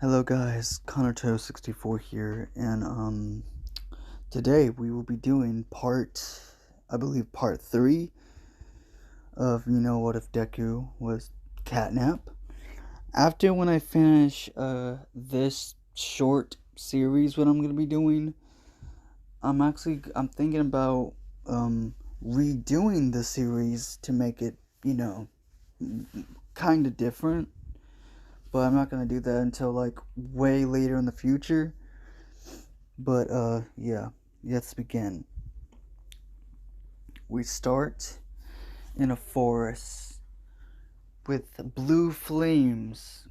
Hello guys, Connorto64 here, and today we will be doing part 3 of What If Deku Was Catnap. After when I finish this short series, what I'm gonna be doing, I'm thinking about redoing the series to make it, kind of different. But I'm not gonna do that until like way later in the future. But yeah, let's begin. We start in a forest with blue flames.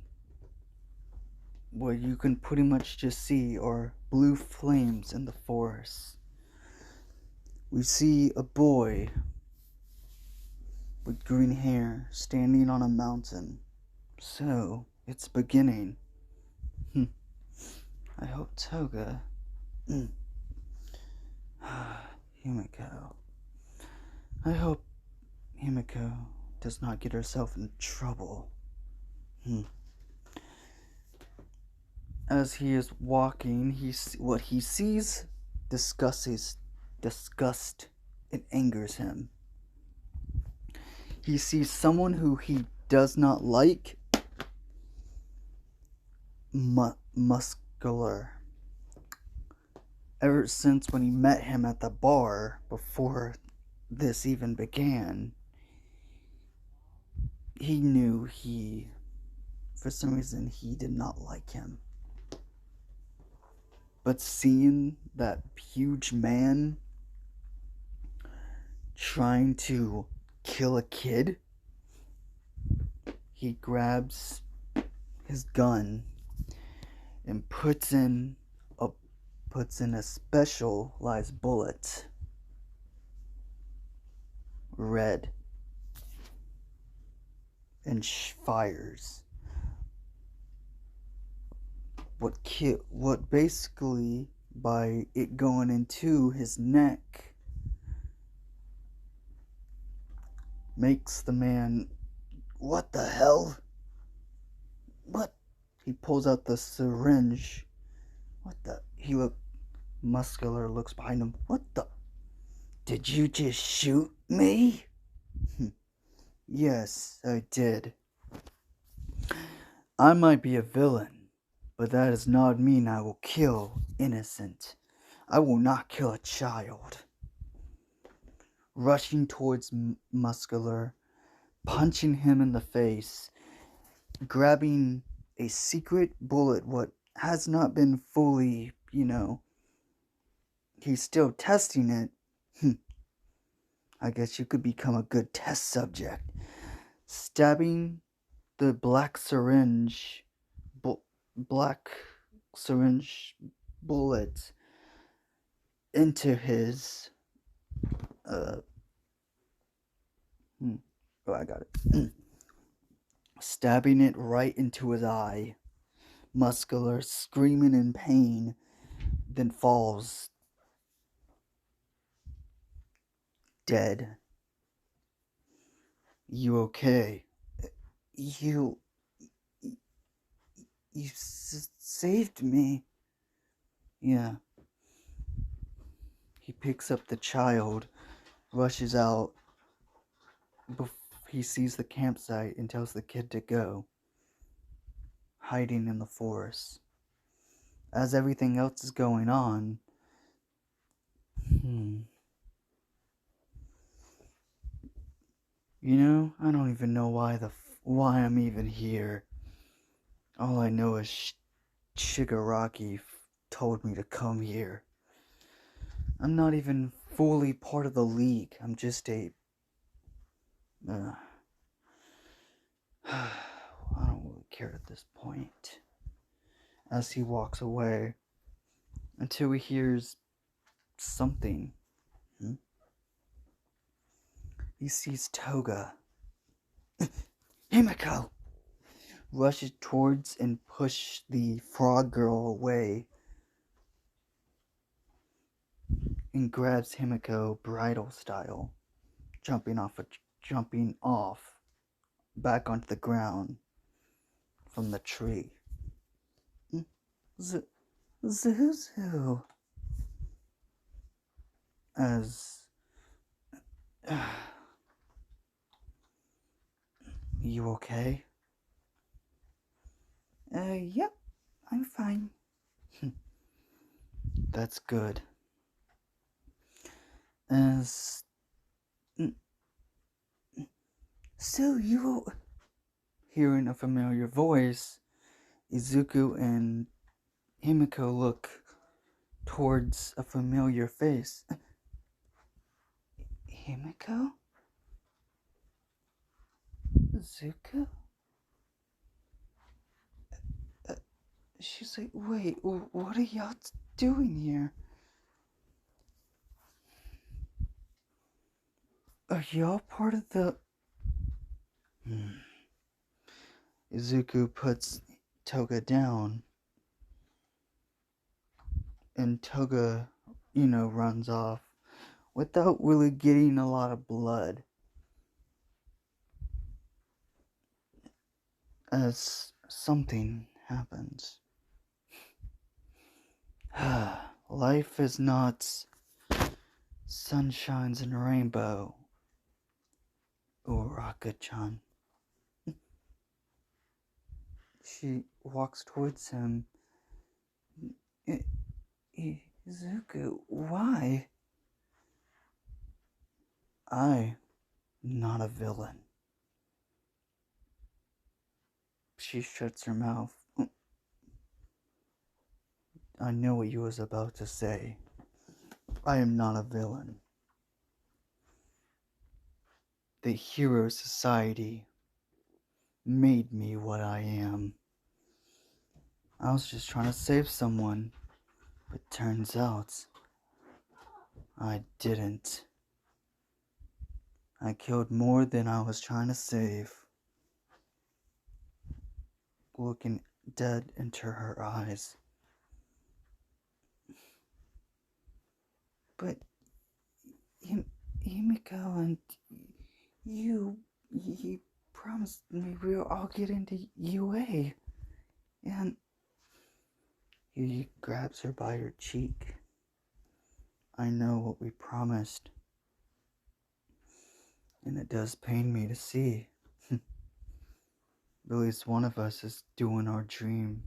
What you can pretty much just see are blue flames in the forest. We see a boy with green hair standing on a mountain. So it's beginning. I hope Toga. Himiko. I hope Himiko does not get herself in trouble. As he is walking, what he sees disgust. It angers him. He sees someone who he does not like. Muscular. Ever since when he met him at the bar before this even began, he knew for some reason, he did not like him. But seeing that huge man trying to kill a kid, he grabs his gun and puts in a specialized bullet, red, and fires. What basically, by it going into his neck, makes the man, what the hell? What? He pulls out the syringe. What the? Muscular looks behind him. What the? Did you just shoot me? Yes, I did. I might be a villain, but that does not mean I will kill innocent. I will not kill a child. Rushing towards Muscular, punching him in the face, grabbing a secret bullet, what has not been fully, he's still testing it. I guess you could become a good test subject. Stabbing the black syringe bullet into his I got it. Stabbing it right into his eye. Muscular, screaming in pain, then falls dead. You okay? You saved me. Yeah. He picks up the child, rushes out. He sees the campsite and tells the kid to go, hiding in the forest. As everything else is going on, I don't even know why I'm even here. All I know is Shigaraki told me to come here. I'm not even fully part of the league. I'm just a... I don't really care at this point. As he walks away, until he hears something. He sees Toga. Himiko! Rushes towards and pushes the frog girl away and grabs Himiko bridal style, jumping off back onto the ground from the tree. Z- Zuzu. As... You okay? Yep, I'm fine. That's good. As... So you... Hearing a familiar voice, Izuku and Himiko look towards a familiar face. Himiko? Izuku? She's like, wait, what are y'all doing here? Are y'all part of the... Izuku puts Toga down, and Toga, runs off without really getting a lot of blood. As something happens. Life is not sunshines and rainbow, Uraka-chan. She walks towards him. Izuku, why? I'm not a villain. She shuts her mouth. I know what you was about to say. I am not a villain. The Hero Society made me what I am. I was just trying to save someone, but turns out I didn't. I killed more than I was trying to save. Looking dead into her eyes. But Himiko and you promised me we'll all get into UA. And he grabs her by her cheek. I know what we promised. And it does pain me to see. At least one of us is doing our dream.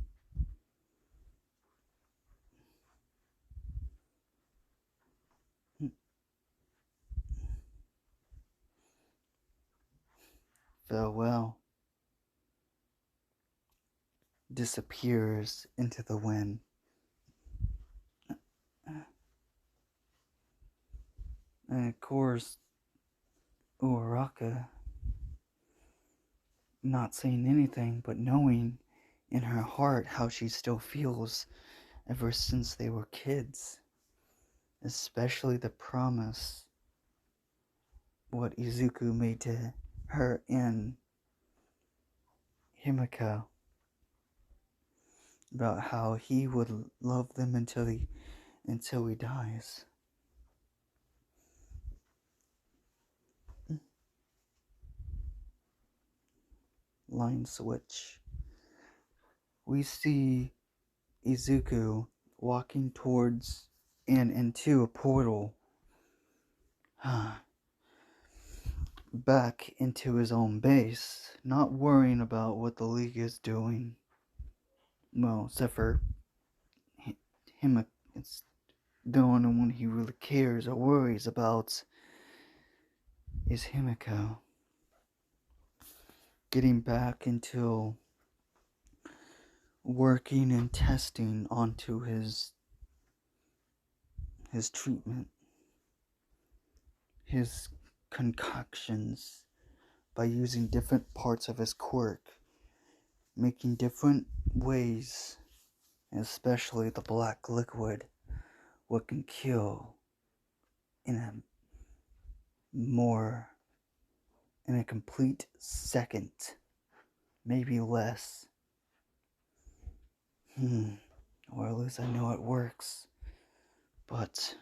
Farewell. Disappears into the wind. And of course, Uraka, not saying anything, but knowing in her heart how she still feels ever since they were kids. Especially the promise what Izuku made to her and Himiko about how he would love them until he dies. Line switch. We see Izuku walking towards and into a portal. Back into his own base, not worrying about what the League is doing. Well, except for him, it's the only one he really cares or worries about is Himiko. Getting back into working and testing onto his treatment, his concoctions, by using different parts of his quirk, making different ways, especially the black liquid, what can kill in a complete second, maybe less. Or at least I know it works. But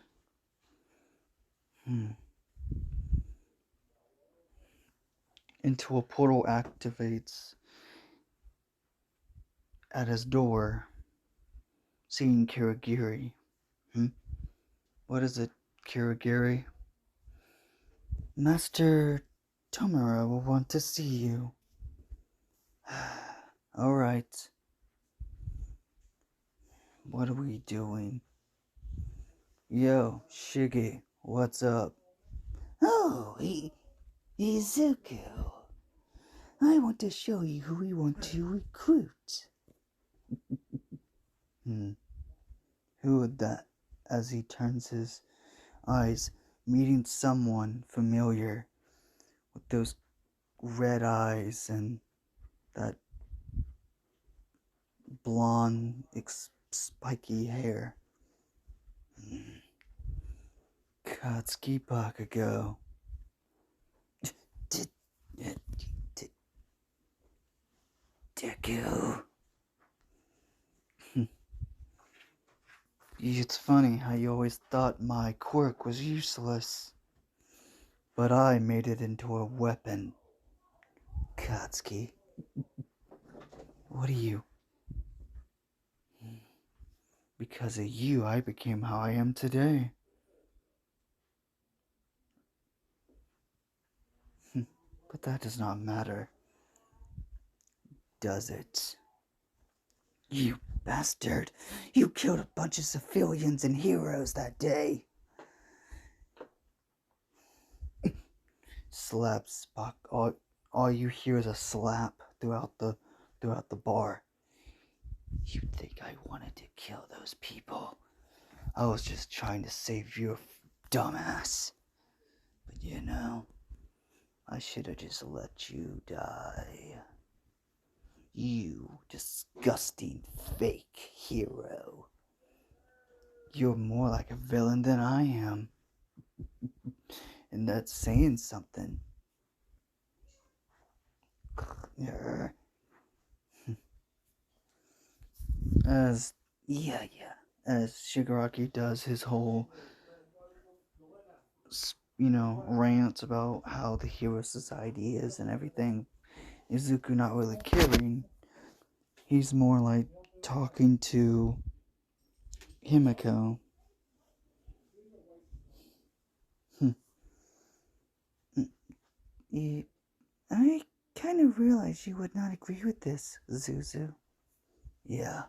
until a portal activates at his door, seeing Kirigiri. What is it, Kirigiri? Master Tomura will want to see you. Alright. What are we doing? Yo, Shiggy, what's up? Oh, Izuku. I want to show you who we want to recruit. Who would that? As he turns his eyes, meeting someone familiar with those red eyes and that blonde, spiky hair. Katsuki Bakugo. Deku. It's funny how you always thought my quirk was useless, but I made it into a weapon. Katsuki. What are you? Because of you, I became how I am today. But that does not matter, does it? You bastard. You killed a bunch of civilians and heroes that day. Slap Spock. All you hear is a slap throughout the bar. You think I wanted to kill those people? I was just trying to save you, dumbass. But you know, I should have just let you die. You disgusting fake hero. You're more like a villain than I am. And that's saying something. As Shigaraki does his whole, rants about how the hero society is and everything, Izuku not really caring. He's more like talking to Himiko. I kind of realized you would not agree with this, Zuzu. Yeah.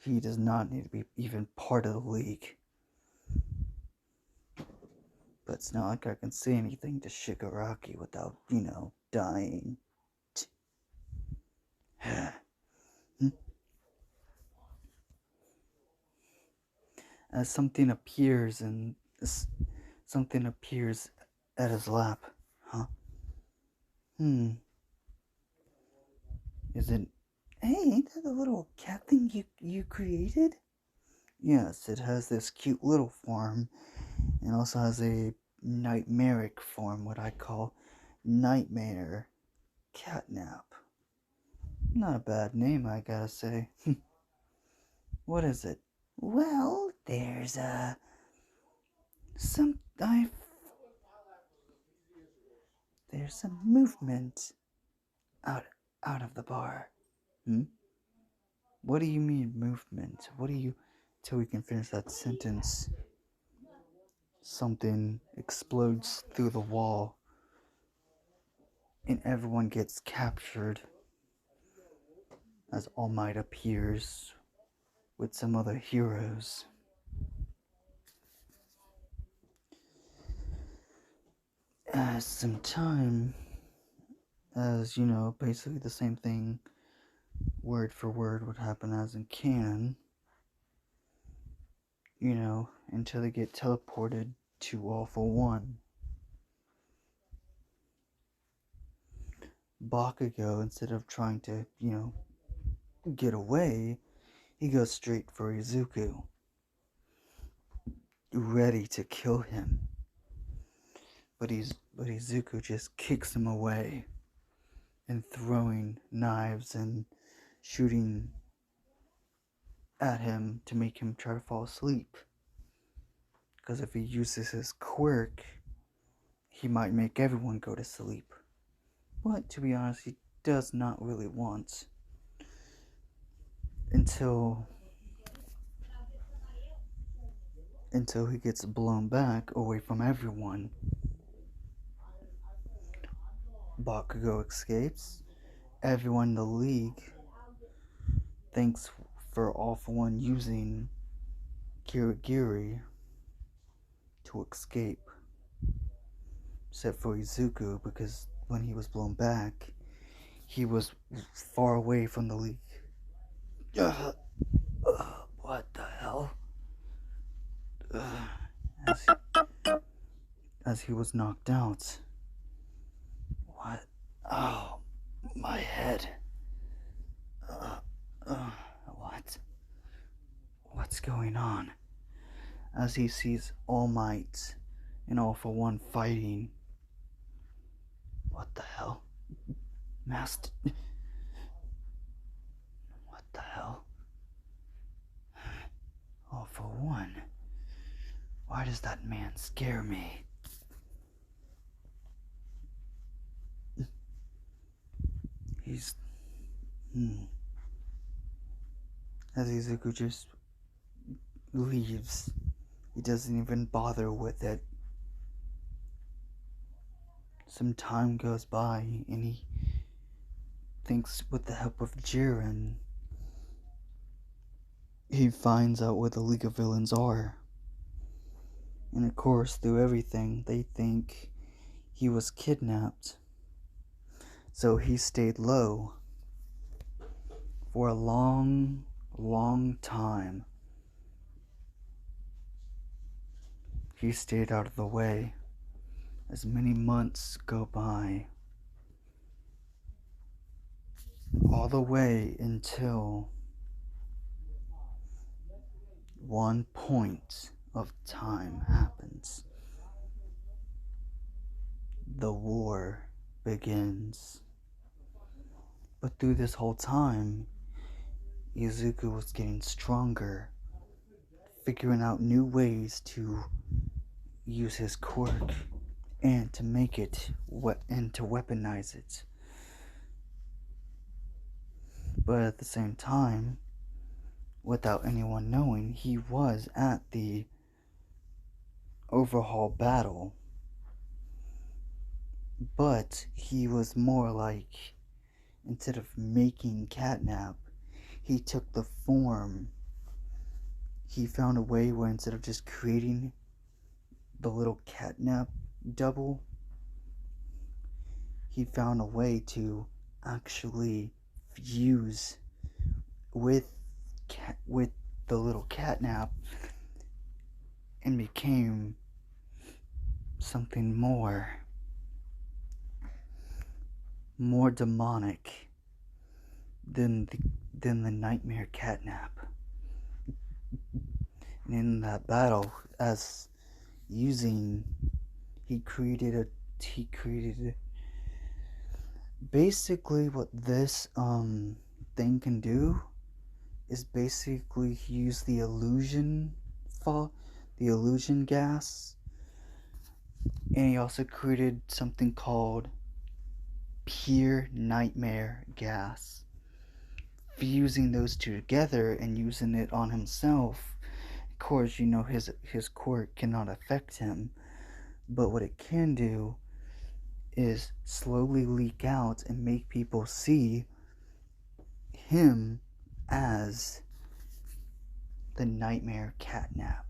He does not need to be even part of the league. But it's not like I can say anything to Shigaraki without, dying. As something appears at his lap. Huh? Is it? Hey, ain't that the little cat thing you created? Yes, it has this cute little form, and also has a nightmaric form, what I call nightmare catnapp. Not a bad name, I gotta say. What is it? Well, there's some movement out of the bar. What do you mean movement? Till we can finish that sentence. Something explodes through the wall and everyone gets captured as All Might appears with some other heroes. As some time, as basically the same thing, word for word, would happen as in canon, until they get teleported to All for One. Bakugo, instead of trying to, get away, he goes straight for Izuku, ready to kill him. But Izuku just kicks him away and throwing knives and shooting at him to make him try to fall asleep. Because if he uses his quirk, he might make everyone go to sleep. But to be honest, he does not really want. Until until he gets blown back away from everyone. Bakugo escapes. Everyone in the league thanks for All For One using Kirigiri to escape. Except for Izuku, because when he was blown back, he was far away from the league. What the hell? As, as he was knocked out. What? Oh, my head. What? What's going on? As he sees All Might and All For One fighting. What the hell? Master. What the hell? All For One. Why does that man scare me? He's. As Izuku just leaves, he doesn't even bother with it. Some time goes by, and he thinks with the help of Jiren, he finds out where the League of Villains are. And of course, through everything, they think he was kidnapped. So he stayed low for a long, long time. He stayed out of the way as many months go by. All the way until one point of time happens. The war begins. But through this whole time, Izuku was getting stronger, figuring out new ways to use his quirk and to make it and to weaponize it. But at the same time, without anyone knowing, he was at the overhaul battle. But he was more like, instead of making catnapp, he took the form. He found a way where instead of just creating the little catnapp double, he found a way to actually fuse with the little catnapp and became something more demonic than the nightmare catnapp. And in that battle, he created basically what this thing can do is basically use the illusion gas, and he also created something called pure nightmare gas. Fusing those two together and using it on himself. Of course, his quirk cannot affect him, but what it can do is slowly leak out and make people see him as the nightmare catnapp.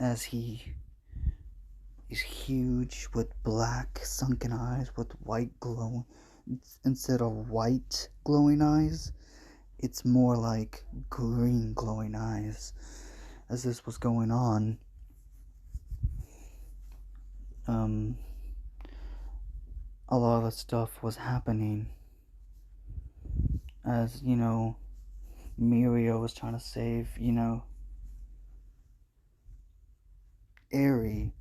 As he is huge with black sunken eyes with white glow. Instead of white glowing eyes, it's more like green glowing eyes. As this was going on, a lot of stuff was happening. As, Mirio was trying to save, Eri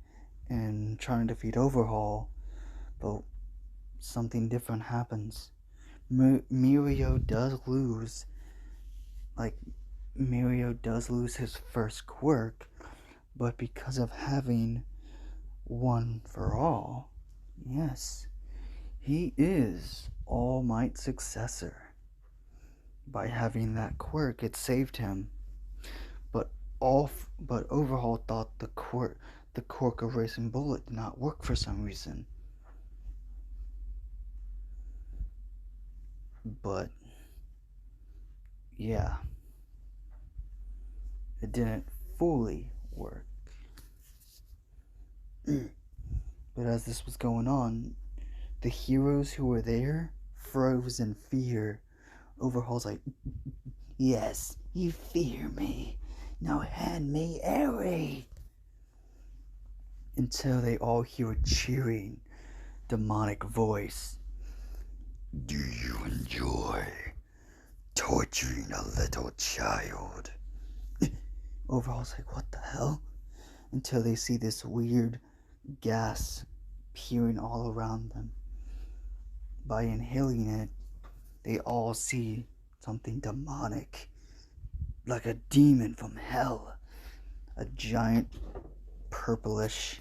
and trying to defeat Overhaul, but something different happens. Mirio does lose his first quirk, but because of having One for All, yes, he is All Might's successor. By having that quirk, it saved him. But but Overhaul thought the cork erasing bullet did not work for some reason. But yeah, it didn't fully work. But as this was going on, the heroes who were there froze in fear. Overhaul's like, Yes, you fear me. Now hand me Airy. Until they all hear a cheering, demonic voice. Do you enjoy torturing a little child? Overhaul's like, what the hell? Until they see this weird gas peering all around them. By inhaling it, they all see something demonic, like a demon from hell. A giant purplish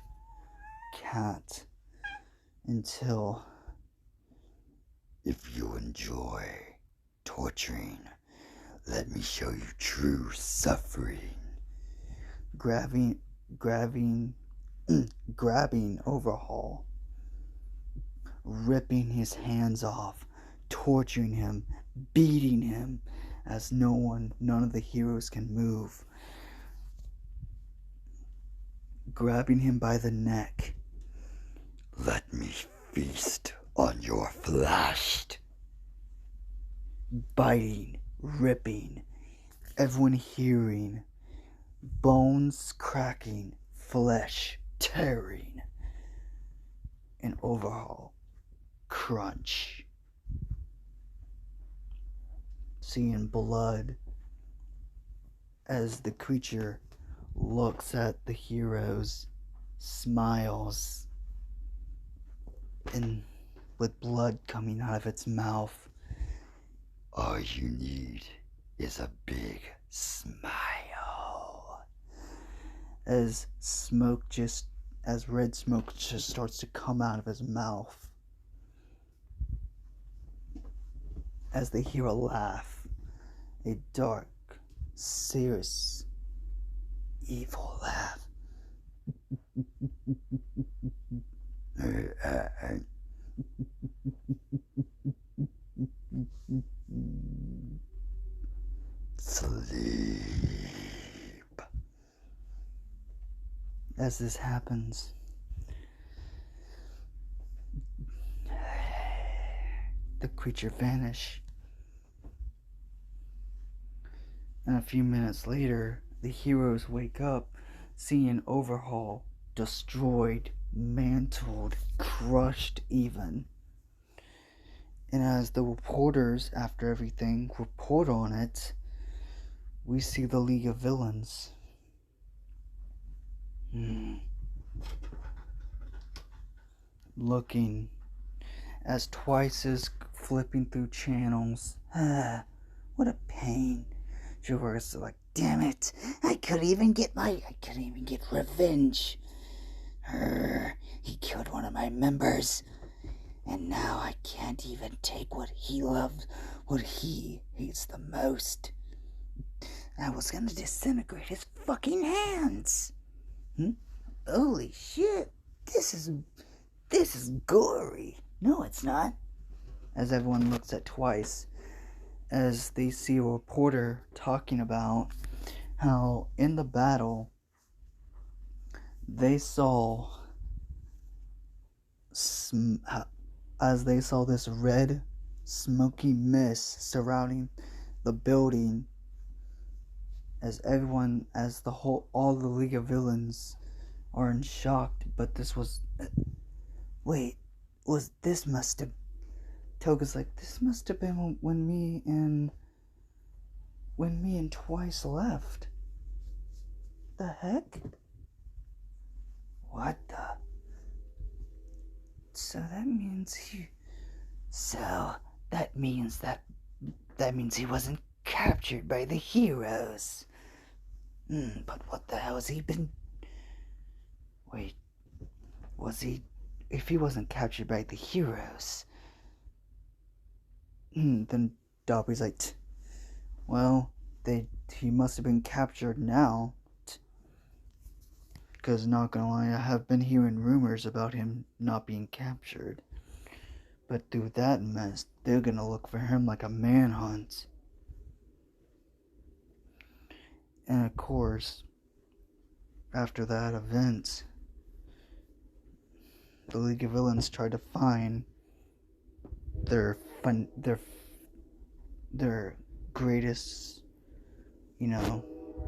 cat. Until, if you enjoy torturing, let me show you true suffering. Grabbing Overhaul, ripping his hands off, torturing him, beating him, as none of the heroes can move. Grabbing him by the neck. Let me feast on your flesh. Biting, ripping, everyone hearing, bones cracking, flesh tearing, and Overhaul crunch. Seeing blood as the creature looks at the heroes, smiles, and with blood coming out of its mouth. All you need is a big smile. As red smoke just starts to come out of his mouth. As they hear a laugh, a dark, serious, evil laugh. Sleep. As this happens, the creature vanishes. And a few minutes later, the heroes wake up, seeing Overhaul destroyed, mantled, crushed even. And as the reporters, after everything, report on it, we see the League of Villains. Looking as Twice is flipping through channels. What a pain. Traverse like, damn it, I couldn't even get revenge. He killed one of my members, and now I can't even take what he loves, what he hates the most. I was gonna disintegrate his fucking hands. Holy shit, this is gory. No, it's not. As everyone looks at Twice, as they see a reporter talking about how in the battle they saw this red smoky mist surrounding the building, as all the League of Villains are in shock. But this was Toga's like, this must have been when me and Twice left. The heck? What the? So that means he wasn't captured by the heroes. But what the hell has he been? Wait, was he? If he wasn't captured by the heroes, then Dobby's like, well, he must have been captured now, Because, not gonna lie, I have been hearing rumors about him not being captured. But through that mess, they're gonna look for him like a manhunt. And of course, after that event, the League of Villains tried to find their greatest,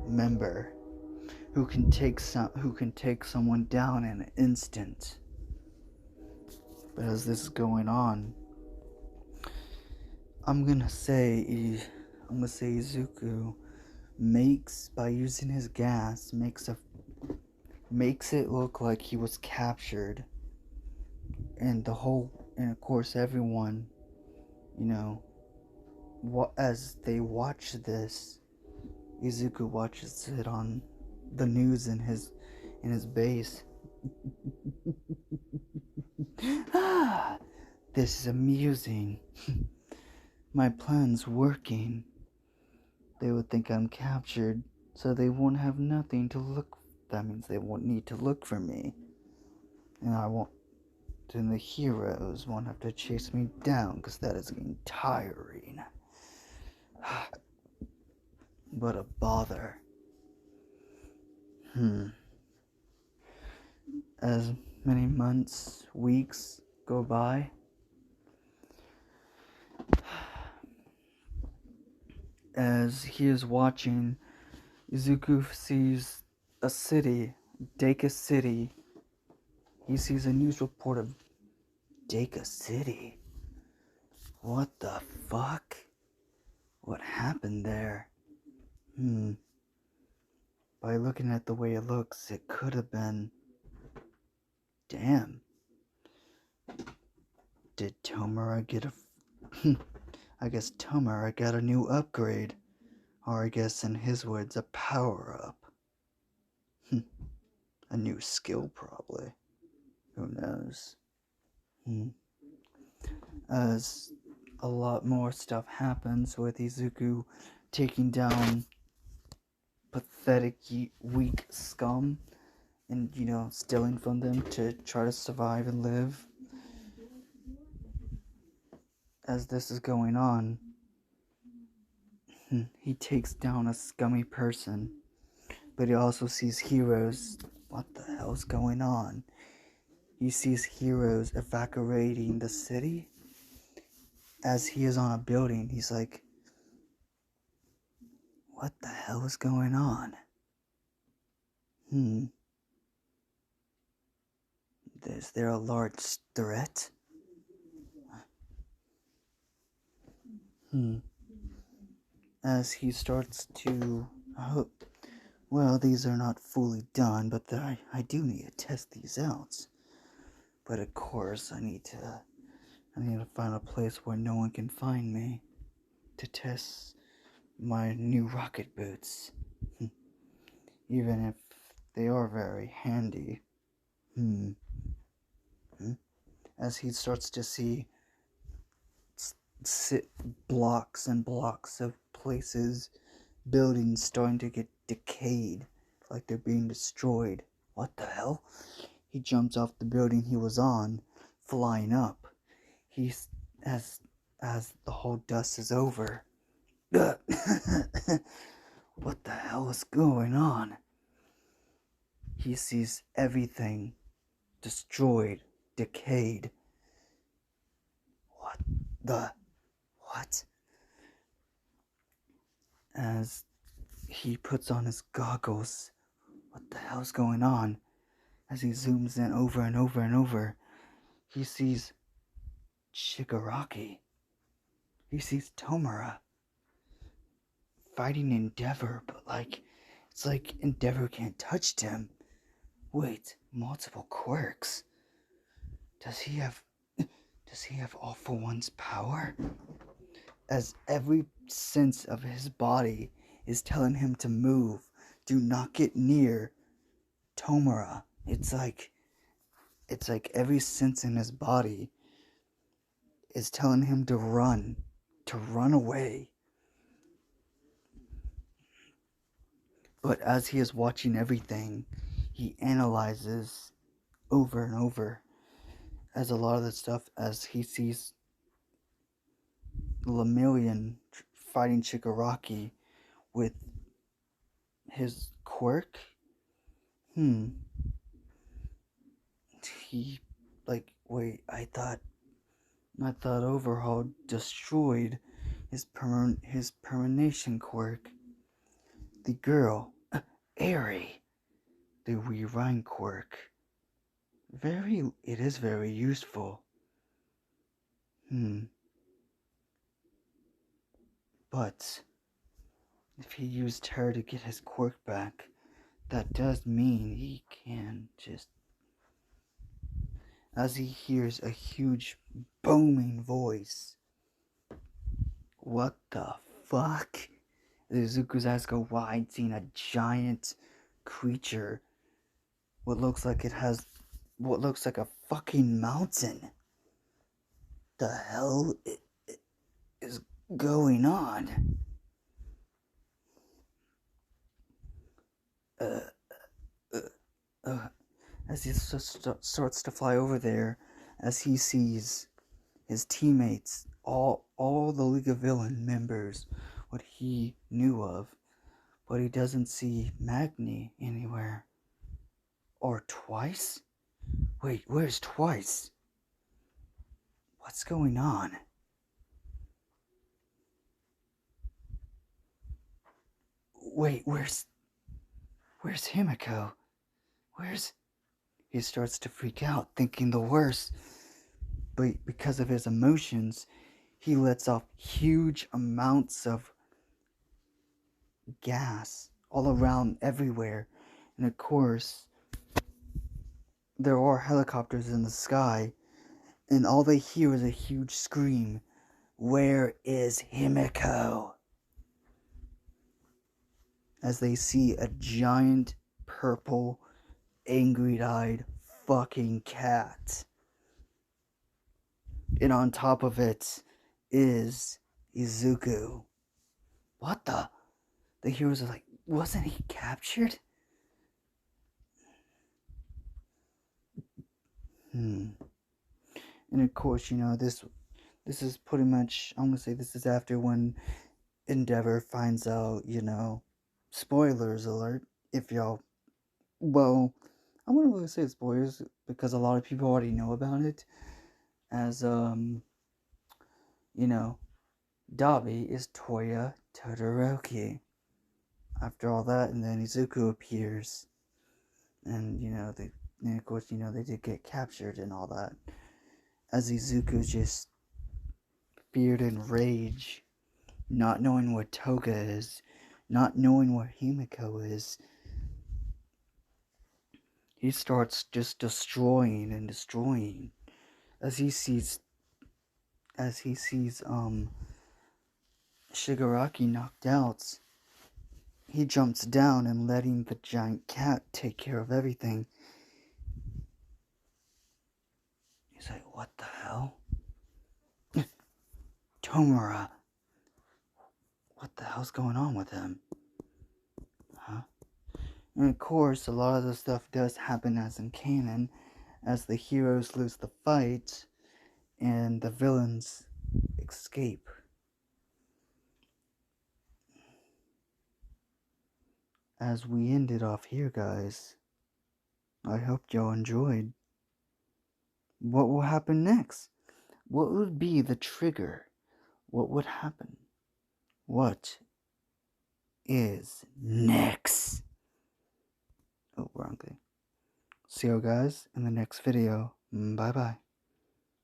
member who can take someone down in an instant. But as this is going on, I'm gonna say Izuku by using his gas, makes it look like he was captured, and of course everyone, as they watch this, Izuku watches it on the news in his base. This is amusing. My plan's working. They would think I'm captured, so they won't have nothing to look. That means they won't need to look for me, and then the heroes won't have to chase me down, because that is getting tiring. What a bother. As many months, weeks go by, as he is watching, Izuku sees a city, Deka City. He sees a news report of Deka City. What the fuck? What happened there? By looking at the way it looks, it could have been... Damn. Did Tomura get a... I guess Tomura got a new upgrade. Or I guess in his words, a power-up. A new skill, probably. Who knows? As a lot more stuff happens with Izuku taking down pathetic, weak scum and, stealing from them to try to survive and live. As this is going on, he takes down a scummy person, but he also sees heroes. What the hell's going on? He sees heroes evacuating the city. As he is on a building, he's like, what the hell is going on? Is there a large threat? As he starts to hope, well, these are not fully done, but I do need to test these out. But of course, I need to find a place where no one can find me to test my new rocket boots. Even if they are very handy. As he starts to see blocks and blocks of places, buildings starting to get decayed, like they're being destroyed. What the hell? He jumps off the building he was on, flying up. As the whole dust is over. What the hell is going on? He sees everything destroyed, decayed. What? As he puts on his goggles, what the hell's going on? As he zooms in over and over and over, he sees Shigaraki. He sees Tomura fighting Endeavor, but it's like Endeavor can't touch him. Wait, multiple quirks. Does he have All for One's power? As every sense of his body is telling him to move, do not get near Tomura. It's like every sense in his body is telling him to run away. But as he is watching everything, he analyzes over and over, as a lot of the stuff, as he sees Lemillion fighting Shigaraki with his quirk. He, like, wait, I thought Overhaul destroyed his permanation quirk. The girl, Airy, the Rewine quirk. It is very useful. But if he used her to get his quirk back, that does mean he can just... As he hears a huge booming voice. What the fuck? Izuku's eyes go wide, seeing a giant creature. What looks like a fucking mountain. The hell is going on? As he starts to fly over there, as he sees his teammates, all the League of Villain members, what he knew of, but he doesn't see Magni anywhere. Or Twice? Wait, where's Twice? What's going on? Wait, where's Himiko? He starts to freak out, thinking the worst. But because of his emotions, he lets off huge amounts of gas all around everywhere. And of course, there are helicopters in the sky, and all they hear is a huge scream. Where is Himiko? As they see a giant, purple, angry-eyed fucking cat. And on top of it is Izuku. What the? The heroes are like, wasn't he captured? And of course, this is pretty much, I'm gonna say this is after when Endeavor finds out, spoilers alert, if y'all, well, I wouldn't really say spoilers, because a lot of people already know about it, as, Dabi is Toya Todoroki. After all that, and then Izuku appears, and, of course, they did get captured and all that, as Izuku just feared and rage, not knowing what Toga is, not knowing what Himiko is. He starts just destroying and destroying as he sees Shigaraki knocked out. He jumps down and letting the giant cat take care of everything. He's like, what the hell? Tomura. What the hell's going on with him? Huh? And of course, a lot of the stuff does happen as in canon, as the heroes lose the fight and the villains escape. As we ended off here, guys, I hope y'all enjoyed. What will happen next? What would be the trigger? What would happen? What is next? Oh, wrong thing. See you guys in the next video. Bye bye.